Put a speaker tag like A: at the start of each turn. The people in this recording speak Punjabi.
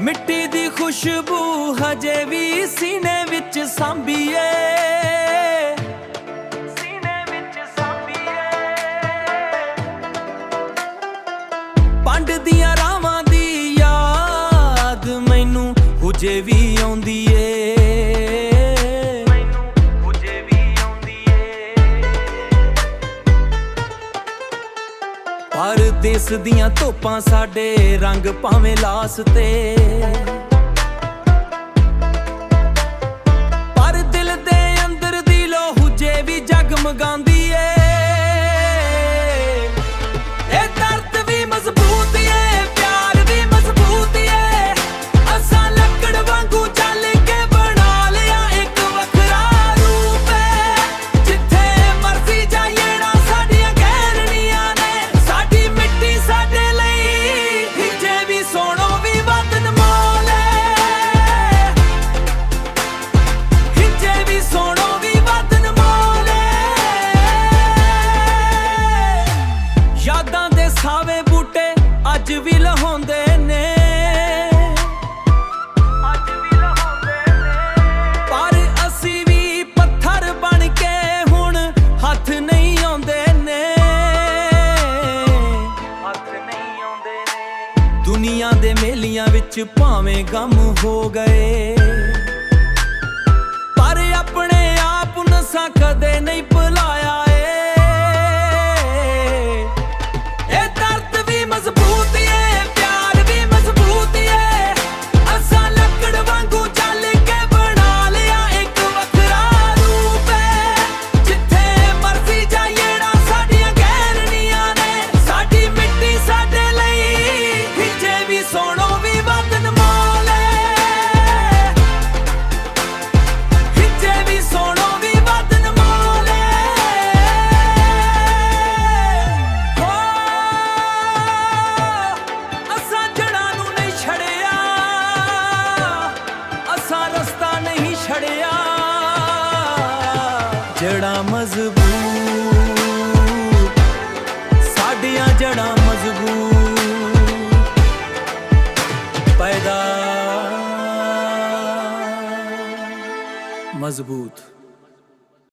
A: ਮਿੱਟੀ ਦੀ ਖੁਸ਼ਬੂ ਹਜੇ ਵੀ ਸੀਨੇ ਵਿੱਚ ਸਾਂਭੀਏ, ਸੀਨੇ ਵਿੱਚ ਸਾਂਭੀਏ। ਪੰਡ ਦੀਆਂ ਰਾਵਾਂ ਦੀ ਯਾਦ ਮੈਨੂੰ ਹੁਜੇ ਵੀ ਆਉਂਦੀ ਏ, ਮੈਨੂੰ ਹੁਜੇ ਵੀ ਆਉਂਦੀ ਏ। ਪਰਦੇਸ ਦੀਆਂ ਧੁੱਪਾਂ ਸਾਡੇ ਰੰਗ ਭਾਵੇਂ ਲਾਸ ਤੇ, ਪਰ ਦਿਲ ਦੇ ਅੰਦਰ ਦੀ ਲੋ ਹੁਜੇ ਵੀ ਜਗਮਗਾਉਂਦੀ ਏ। ਇਹ ਦਰਦ ਵੀ ਮਜ਼ਬੂਤ ਏ, ਪਿਆਰ ਵੀ ਮਜ਼ਬੂਤ ਏ। ਅਸਾਂ ਲੱਕੜ ਵਾਂਗੂ ਚੱਲ ਕੇ ਬਣਾ ਲਿਆ ਇੱਕ ਵੱਖਰਾ ਰੂਪ ਏ। ਜਿੱਥੇ ਮਰਜ਼ੀ ਜਾਈਏ ਨਾ ਸਾਡੀਆਂ ਗਹਿਰਨੀਆਂ ਨੇ, ਸਾਡੀ ਮਿੱਟੀ ਸਾਡੇ ਲਈ ਹਿੱਜੇ ਵੀ ਸੋਹਣੋ ਵੀ ਵੱਧ ਅਨਮੋਲ ਏ, ਹਿੱਜੇ ਵੀ ਸੋਹਣੋ ਵੀ ਵੱਧ ਅਨਮੋਲ ਏ। ਯਾਦਾਂ ਦੇ ਸਾਵੇ ਬੂਟੇ ਅੱਜ ਵੀ ਲਹਾਉਂਦੇ ਨੇ, ਅੱਜ ਵੀ ਲਹਾਉਂਦੇ ਨੇ। ਪਰ ਅਸੀਂ ਵੀ ਪੱਥਰ ਬਣ ਕੇ ਹੁਣ ਹੱਥ ਨਹੀਂ ਆਉਂਦੇ ਨੇ, ਹੱਥ ਨਹੀਂ ਆਉਂਦੇ ਨੇ। ਦੁਨੀਆ ਦੇ ਮੇਲਿਆਂ ਵਿੱਚ ਭਾਵੇਂ ਗਮ ਹੋ ਗਏ, ਪਰ ਆਪਣੇ ਆਪ ਨੂੰ ਸਾਂ ਕਦੇ ਨਹੀਂ ਭੁਲਾਇਆ ਏ। ਇਹ ਦਰਦ ਵੀ ਮਜ਼ਬੂਤ ਏ, ਪਿਆਰ ਵੀ ਮਜ਼ਬੂਤ ਏ। ਅਸਾਂ ਲੱਕੜ ਵਾਂਗੂ ਚੱਲ ਕੇ ਬਣਾ ਲਿਆ ਇੱਕ ਵੱਖਰਾ ਰੂਪ ਏ। ਜਿੱਥੇ ਮਰਜ਼ੀ ਜਾਈਏ ਨਾ ਸਾਡੀਆਂ ਗਹਿਰਨੀਆਂ ਨੇ, ਸਾਡੀ ਮਿੱਟੀ ਸਾਡੇ ਲਈ ਹਿੱਜੇ ਵੀ ਸੋਹਣੋ ਵੀ ਵੱਧ ਅਨਮੋਲ ਏ, ਹਿੱਜੇ ਵੀ ਸੋਹਣੋ ਵੀ ਵੱਧ ਅਨਮੋਲ ਏ। ਹੋ ਅਸਾਂ ਜੜ੍ਹਾਂ ਨੂੰ ਨਹੀਂ ਛੱਡਿਆ, ਅਸਾਂ ਰਸਤਾ ਨਹੀਂ ਛੱਡਿਆ। ਜੜ੍ਹਾਂ ਮਜ਼ਬੂਤ, ਸਾਡੀਆਂ ਜੜ੍ਹਾਂ ਮਜ਼ਬੂਤ ਪੈਦਾ ਮਜ਼ਬੂਤ।